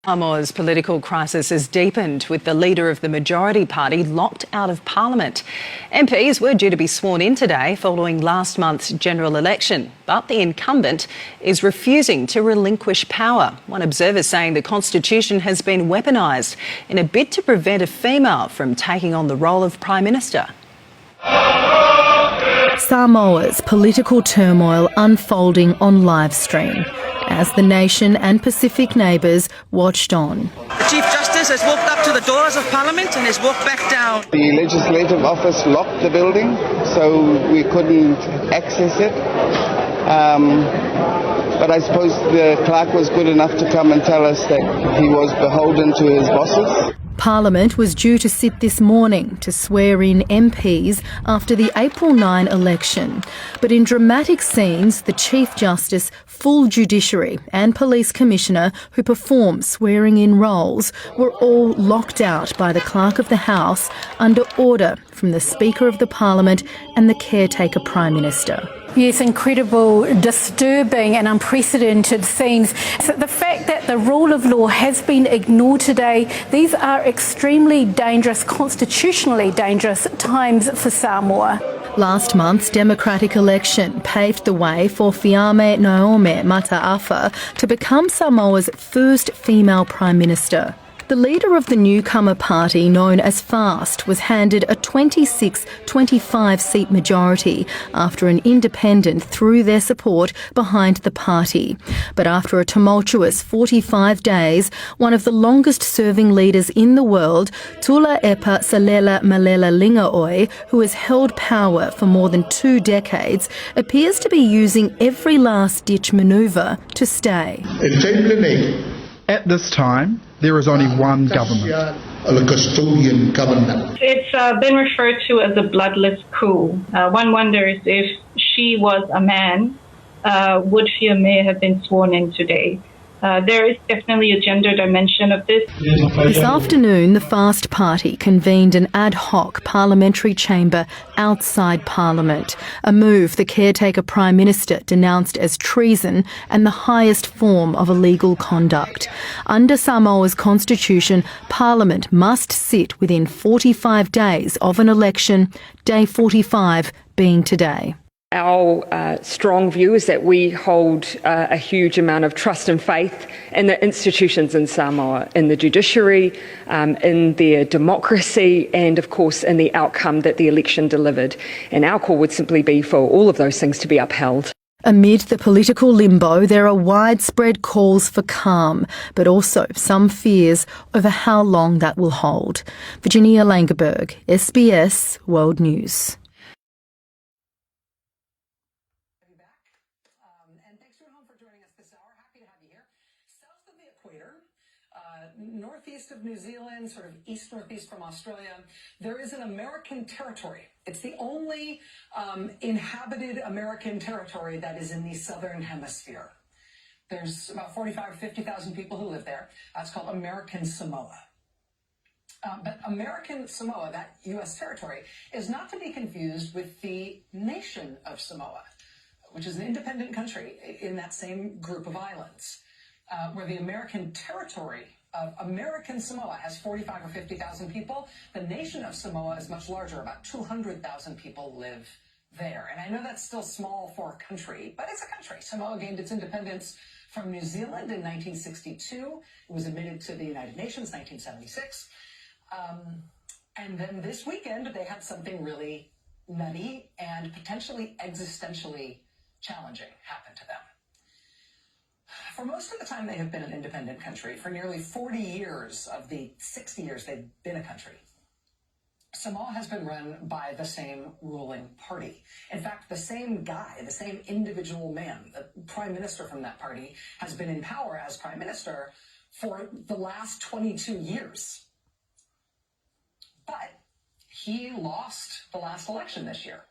Samoa's political crisis has deepened with the leader of the majority party locked out of parliament. MPs were due to be sworn in today following last month's general election, but the incumbent is refusing to relinquish power. One observer saying the constitution has been weaponised in a bid to prevent a female from taking on the role of Prime Minister. Samoa's political turmoil unfolding on live stream as the nation and Pacific neighbours watched on. The Chief Justice has walked up to the doors of Parliament and has walked back down. The Legislative Office locked the building, so we couldn't access it. But I suppose the clerk was good enough to come and tell us that he was beholden to his bosses. Parliament was due to sit this morning to swear in MPs after the April 9 election. But in dramatic scenes, the Chief Justice, full judiciary and police commissioner who perform swearing-in roles were all locked out by the Clerk of the House under order from the Speaker of the Parliament and the caretaker Prime Minister. Yes, incredible, disturbing and unprecedented scenes. So the fact that the rule of law has been ignored today, these are extremely dangerous, constitutionally dangerous times for Samoa. Last month's democratic election paved the way for Fiame Naomi Mataafa to become Samoa's first female Prime Minister. The leader of the newcomer party, known as FAST, was handed a 26-25 seat majority after an independent threw their support behind the party. But after a tumultuous 45 days, one of the longest-serving leaders in the world, Tuila'epa Lingaoi, who has held power for more than 2 decades, appears to be using every last-ditch manoeuvre to stay. At this time, there is only one government. It's been referred to as a bloodless coup. One wonders if she was a man, would Fiame have been sworn in today? There is definitely a gender dimension of this. This afternoon, the FAST Party convened an ad hoc parliamentary chamber outside Parliament, a move the caretaker Prime Minister denounced as treason and the highest form of illegal conduct. Under Samoa's constitution, Parliament must sit within 45 days of an election, day 45 being today. Our strong view is that we hold a huge amount of trust and faith in the institutions in Samoa, in the judiciary, in their democracy, and of course in the outcome that the election delivered. And our call would simply be for all of those things to be upheld. Amid the political limbo, there are widespread calls for calm, but also some fears over how long that will hold. Virginia Langeberg, SBS World News. Northeast of New Zealand, sort of east-northeast from Australia, there is an American territory. It's the only inhabited American territory that is in the southern hemisphere. There's about 45,000 or 50,000 people who live there. That's called American Samoa. But American Samoa, that U.S. territory, is not to be confused with the nation of Samoa, which is an independent country in that same group of islands, where the American territory of American Samoa has 45,000 or 50,000 people. The nation of Samoa is much larger. About 200,000 people live there. And I know that's still small for a country, but it's a country. Samoa gained its independence from New Zealand in 1962. It was admitted to the United Nations in 1976. And then this weekend, they had something really nutty and potentially existentially challenging happen to them. For most of the time they have been an independent country, for nearly 40 years of the 60 years they've been a country, Samoa has been run by the same ruling party. In fact, the same guy, the same individual man, the prime minister from that party, has been in power as prime minister for the last 22 years. But he lost the last election this year.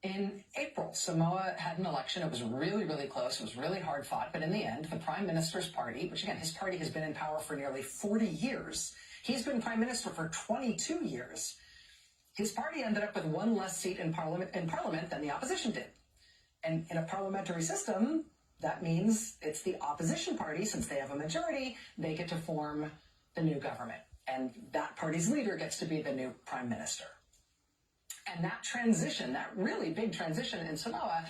In April, Samoa had an election. It was really, really close. It was really hard fought. But in the end, the prime minister's party, which again, his party has been in power for nearly 40 years. He's been prime minister for 22 years. His party ended up with one less seat in parliament than the opposition did. And in a parliamentary system, That means it's the opposition party, since they have a majority, they get to form the new government. And that party's leader gets to be the new prime minister. And that transition, that really big transition in Samoa,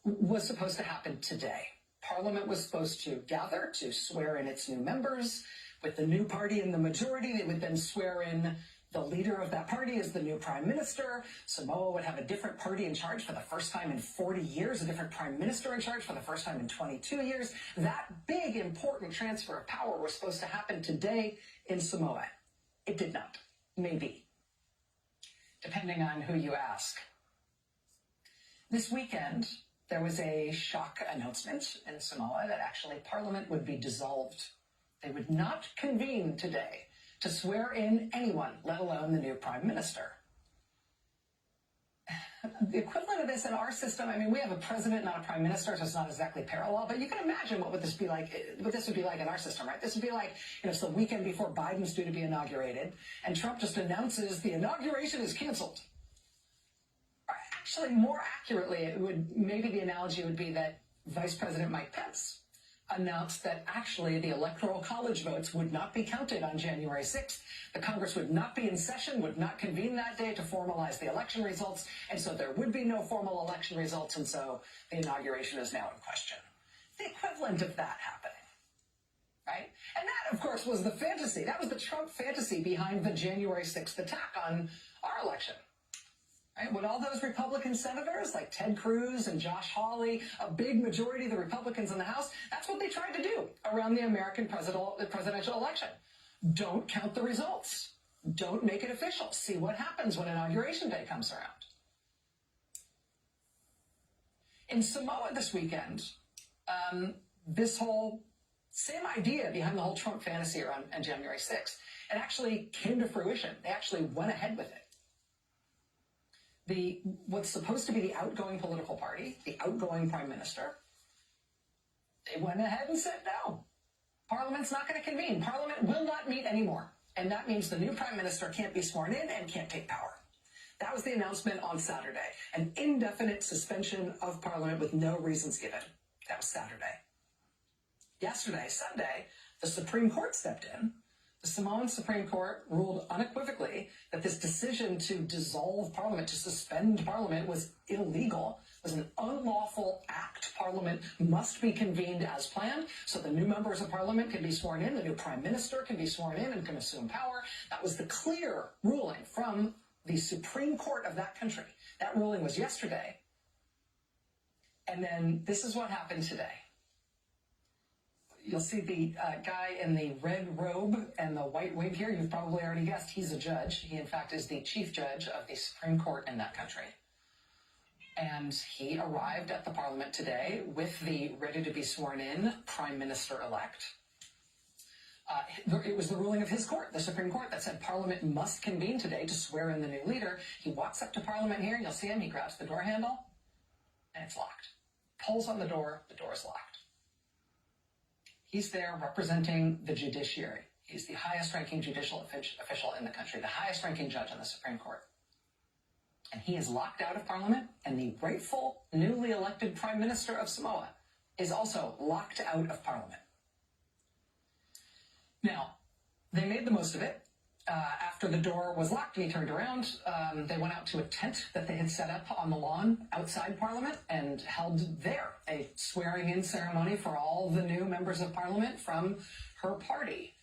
was supposed to happen today. Parliament was supposed to gather to swear in its new members. With the new party in the majority, they would then swear in the leader of that party as the new prime minister. Samoa would have a different party in charge for the first time in 40 years, a different prime minister in charge for the first time in 22 years. That big, important transfer of power was supposed to happen today in Samoa. It did not. Maybe. Depending on who you ask. This weekend, there was a shock announcement in Samoa that actually Parliament would be dissolved. They would not convene today to swear in anyone, let alone the new prime minister. The equivalent of this in our system, I mean, we have a president, not a prime minister, so it's not exactly parallel, but you can imagine what this would be like in our system, right? This would be like, it's the weekend before Biden's due to be inaugurated, and Trump just announces the inauguration is canceled. Actually, more accurately, maybe the analogy would be that Vice President Mike Pence announced that actually the Electoral College votes would not be counted on January 6th. The Congress would not be in session, would not convene that day to formalize the election results, and so there would be no formal election results, and so the inauguration is now in question. The equivalent of that happening, right? And that, of course, was the fantasy. That was the Trump fantasy behind the January 6th attack on our election. Right? When all those Republican senators like Ted Cruz and Josh Hawley, a big majority of the Republicans in the House, that's what they tried to do around the American presidential election. Don't count the results. Don't make it official. See what happens when Inauguration Day comes around. In Samoa this weekend, this whole same idea behind the whole Trump fantasy around January 6th, it actually came to fruition. They actually went ahead with it. What's supposed to be the outgoing political party, the outgoing prime minister, they went ahead and said no. Parliament's not going to convene. Parliament will not meet anymore. And that means the new prime minister can't be sworn in and can't take power. That was the announcement on Saturday. An indefinite suspension of Parliament with no reasons given. That was Saturday. Yesterday, Sunday, the Supreme Court stepped in. The Samoan Supreme Court ruled unequivocally that this decision to dissolve Parliament, to suspend Parliament, was illegal, was an unlawful act. Parliament must be convened as planned, so the new members of Parliament can be sworn in, the new Prime Minister can be sworn in and can assume power. That was the clear ruling from the Supreme Court of that country. That ruling was yesterday. And then this is what happened today. You'll see the guy in the red robe and the white wig here. You've probably already guessed he's a judge. He, in fact, is the chief judge of the Supreme Court in that country. And he arrived at the Parliament today with the ready-to-be-sworn-in Prime Minister-elect. It was the ruling of his court, the Supreme Court, that said Parliament must convene today to swear in the new leader. He walks up to Parliament here, and you'll see him. He grabs the door handle, and it's locked. Pulls on the door is locked. He's there representing the judiciary. He's the highest-ranking judicial official in the country, the highest-ranking judge on the Supreme Court. And he is locked out of Parliament, and the rightful, newly elected Prime Minister of Samoa is also locked out of Parliament. Now, they made the most of it. After the door was locked and he turned around, they went out to a tent that they had set up on the lawn outside Parliament and held there a swearing-in ceremony for all the new members of Parliament from her party.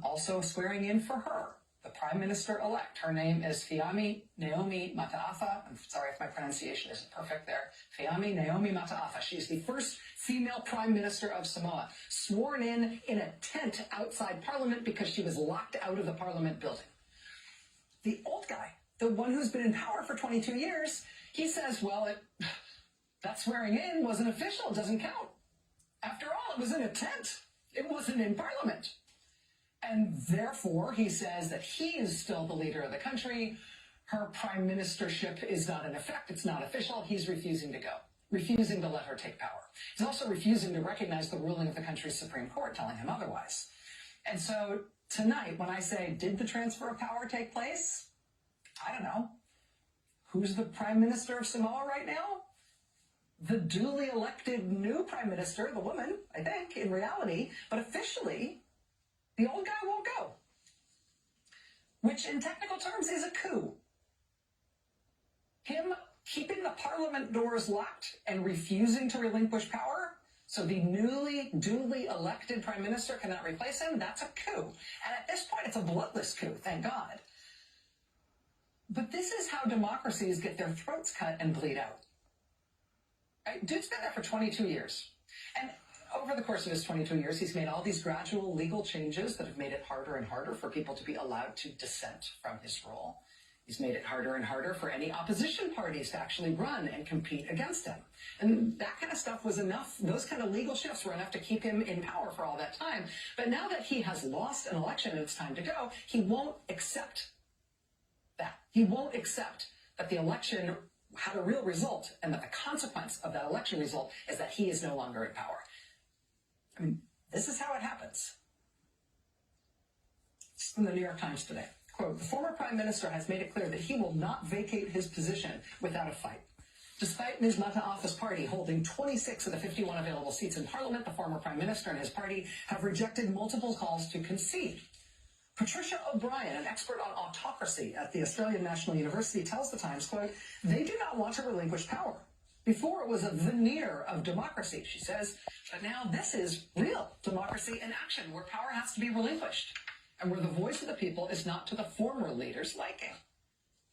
Also swearing in for her, the Prime Minister-elect. Her name is Fiame Naomi Mataafa. I'm sorry if my pronunciation isn't perfect there. Fiame Naomi Mataafa. She's the first female Prime Minister of Samoa, sworn in a tent outside Parliament because she was locked out of the Parliament building. The old guy, the one who's been in power for 22 years, he says, well, that swearing in wasn't official. It doesn't count. After all, it was in a tent. It wasn't in Parliament. And therefore, he says that he is still the leader of the country. Her prime ministership is not in effect. It's not official. He's refusing to go, refusing to let her take power. He's also refusing to recognize the ruling of the country's Supreme Court, telling him otherwise. And so tonight, when I say, did the transfer of power take place? I don't know. Who's the Prime Minister of Samoa right now? the duly elected new Prime Minister, the woman, I think, in reality, but officially, the old guy won't go. Which in technical terms is a coup. Him keeping the parliament doors locked and refusing to relinquish power so the newly, duly elected Prime Minister cannot replace him, that's a coup. And at this point, it's a bloodless coup, thank God. But this is how democracies get their throats cut and bleed out. Right? Dude's been there for 22 years. And over the course of his 22 years, he's made all these gradual legal changes that have made it harder and harder for people to be allowed to dissent from his role. He's made it harder and harder for any opposition parties to actually run and compete against him. And that kind of stuff was enough. Those kind of legal shifts were enough to keep him in power for all that time. But now that he has lost an election and it's time to go, he won't accept that. He won't accept that the election had a real result and that the consequence of that election result is that he is no longer in power. I mean, this is how it happens. It's from the New York Times today. Quote, the former Prime Minister has made it clear that he will not vacate his position without a fight. Despite Ms. Mata'afa's party holding 26 of the 51 available seats in Parliament, the former Prime Minister and his party have rejected multiple calls to concede. Patricia O'Brien, an expert on autocracy at the Australian National University, tells the Times, quote, they do not want to relinquish power. Before it was a veneer of democracy, she says, but now this is real democracy in action where power has to be relinquished and where the voice of the people is not to the former leader's liking.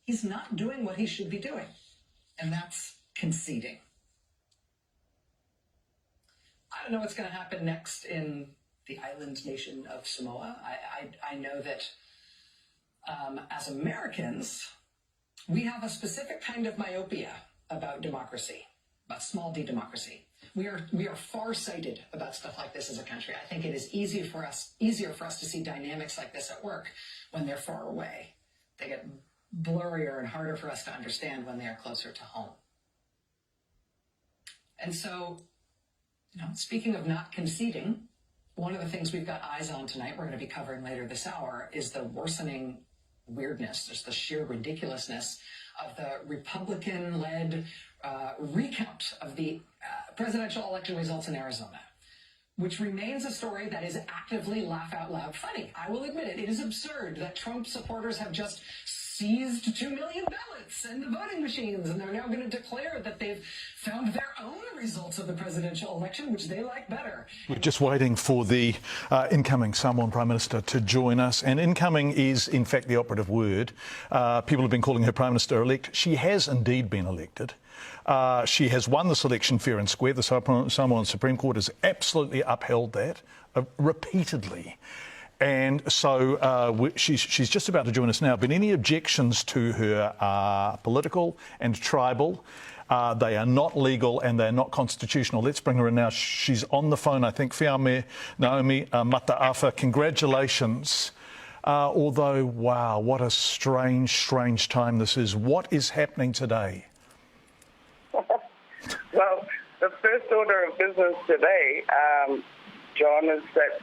He's not doing what he should be doing, and that's conceding. I don't know what's going to happen next in the island nation of Samoa. I know that as Americans, we have a specific kind of myopia about democracy, about small d democracy. We are far-sighted about stuff like this as a country. I think it is easier for us to see dynamics like this at work when they're far away. They get blurrier and harder for us to understand when they are closer to home. And so, speaking of not conceding, one of the things we've got eyes on tonight, we're going to be covering later this hour, is the worsening weirdness, just the sheer ridiculousness of the Republican-led recount of the presidential election results in Arizona, which remains a story that is actively laugh-out-loud funny. I will admit it. It is absurd that Trump supporters have just seized 2 million ballots and the voting machines, and they're now going to declare that they've found their own results of the presidential election, which they like better. We're just waiting for the incoming Samoan Prime Minister to join us, and incoming is, in fact, the operative word. People have been calling her Prime Minister-elect. She has indeed been elected. She has won this election fair and square. The Samoan Supreme Court has absolutely upheld that repeatedly. And so she's just about to join us now. But any objections to her are political and tribal. They are not legal and they're not constitutional. Let's bring her in now. She's on the phone, I think. Fiame Naomi Mata'afa, congratulations. Although, wow, what a strange, strange time this is. What is happening today? Well, the first order of business today, John, is that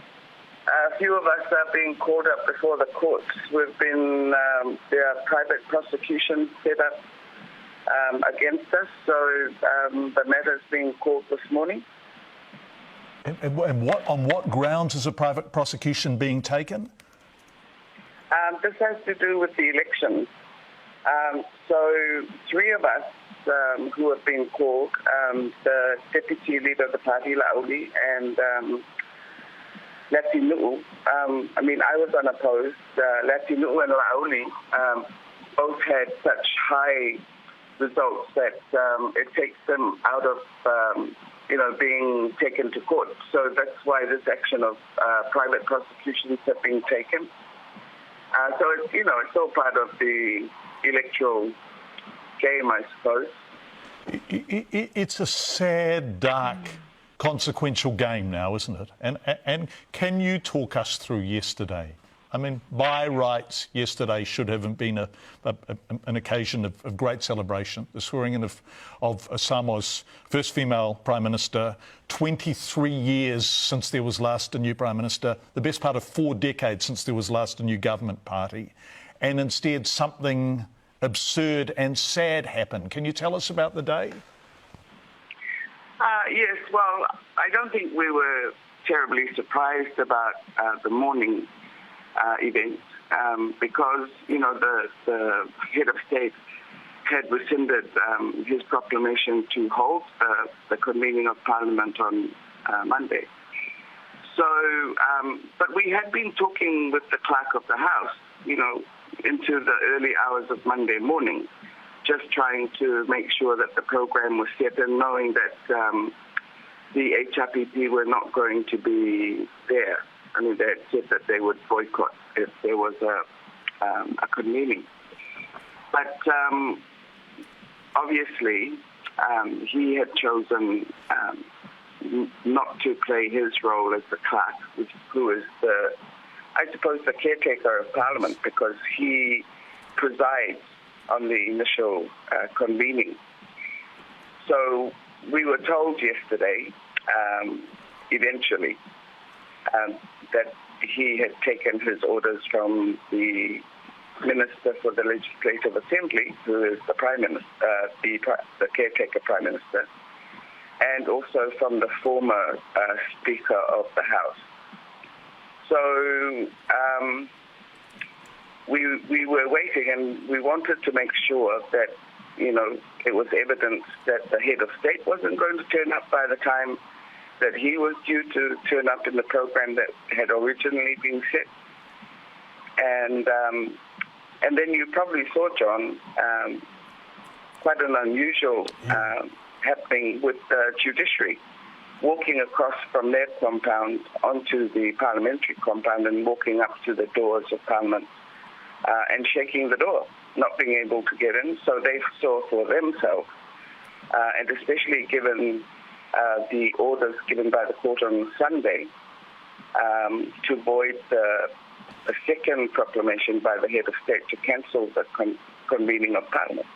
a few of us are being called up before the courts. We've been, there are private prosecutions set up against us, so the matter's being called this morning. And on what grounds is a private prosecution being taken? This has to do with the elections. So 3 of us who have been called, the deputy leader of the party, Lauli, and Latinu. I was unopposed. Latinu and Lauli both had such high results that it takes them out of, being taken to court. So that's why this action of private prosecutions have been taken. So it's all part of the electoral game, I suppose. It's a sad, dark, consequential game now, isn't it? And can you talk us through yesterday? I mean, by rights, yesterday should have been an occasion of great celebration. The swearing in of Samoa's first female Prime Minister, 23 years since there was last a new Prime Minister, the best part of 4 decades since there was last a new government party, and instead something absurd and sad happened. Can you tell us about the day? Yes, well, I don't think we were terribly surprised about the morning event because, you know, the head of state had rescinded his proclamation to hold the convening of Parliament on Monday. So, but we had been talking with the clerk of the House, you know, into the early hours of Monday morning, just trying to make sure that the program was set and knowing that the HRPP were not going to be there. I mean, they had said that they would boycott if there was a convening. But obviously, he had chosen not to play his role as the clerk, who is I suppose, the caretaker of Parliament, because he presides on the initial convening. So we were told yesterday, eventually, that he had taken his orders from the Minister for the Legislative Assembly, who is the Prime Minister, the caretaker Prime Minister, and also from the former Speaker of the House. So we were waiting, and we wanted to make sure that, you know, it was evidence that the head of state wasn't going to turn up by the time that he was due to turn up in the program that had originally been set. And then you probably saw, John, quite an unusual happening with the judiciary, walking across from their compound onto the parliamentary compound and walking up to the doors of Parliament and shaking the door, not being able to get in. So they saw for themselves, and especially given the orders given by the court on Sunday to void the second proclamation by the head of state to cancel the convening of Parliament.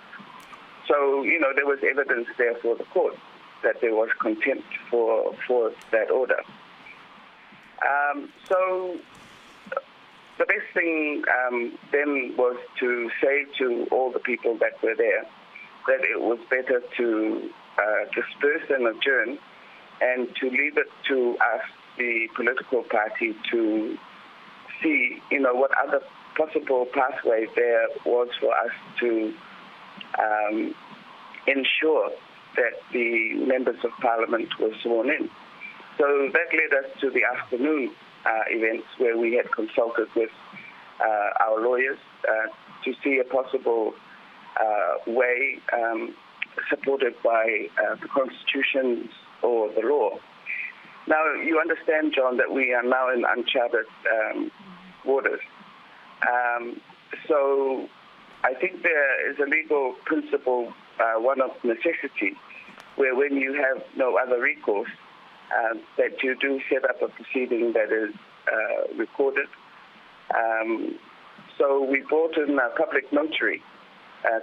So, you know, there was evidence there for the court that there was contempt for that order. So the best thing then was to say to all the people that were there that it was better to disperse and adjourn and to leave it to us, the political party, to see, you know, what other possible pathway there was for us to ensure that the members of Parliament were sworn in. So that led us to the afternoon events where we had consulted with our lawyers to see a possible way supported by the Constitution or the law. Now, you understand, John, that we are now in uncharted waters. So I think there is a legal principle, one of necessity, where when you have no other recourse, that you do set up a proceeding that is recorded. So we brought in a public notary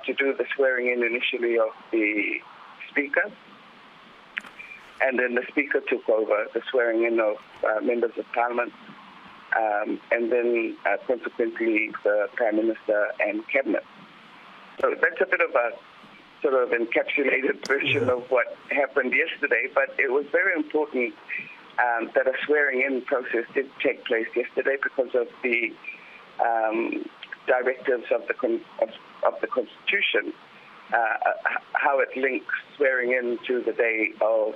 to do the swearing in initially of the Speaker, and then the Speaker took over the swearing in of members of Parliament, and then consequently the Prime Minister and Cabinet. So that's a bit of a sort of encapsulated version of what happened yesterday, but it was very important that a swearing-in process did take place yesterday because of the directives of the Constitution, how it links swearing in to the day of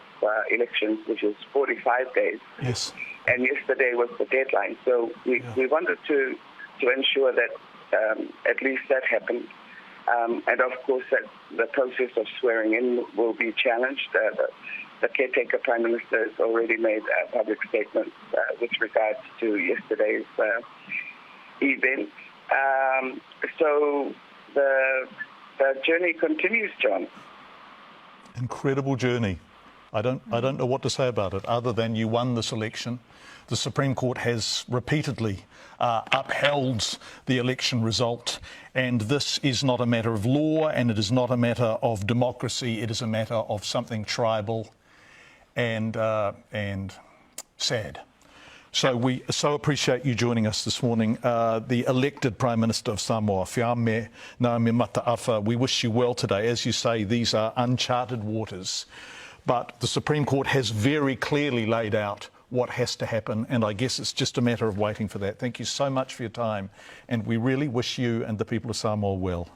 elections, which is 45 days. Yes. And yesterday was the deadline. So we wanted to ensure that at least that happened. And of course that the process of swearing in will be challenged. The caretaker Prime Minister has already made a public statement with regards to yesterday's event. So the journey continues, John. Incredible journey. I don't know what to say about it other than you won this election. The Supreme Court has repeatedly upheld the election result, and this is not a matter of law and it is not a matter of democracy. It is a matter of something tribal and sad. So we so appreciate you joining us this morning. The elected Prime Minister of Samoa, Fiame Naomi, we wish you well today. As you say, these are uncharted waters. but the Supreme Court has very clearly laid out what has to happen, and I guess it's just a matter of waiting for that. Thank you so much for your time, and we really wish you and the people of Samoa well.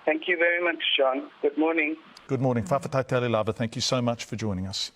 Thank you very much, Sean. Good morning. Good morning. Whawhataitele lava, thank you so much for joining us.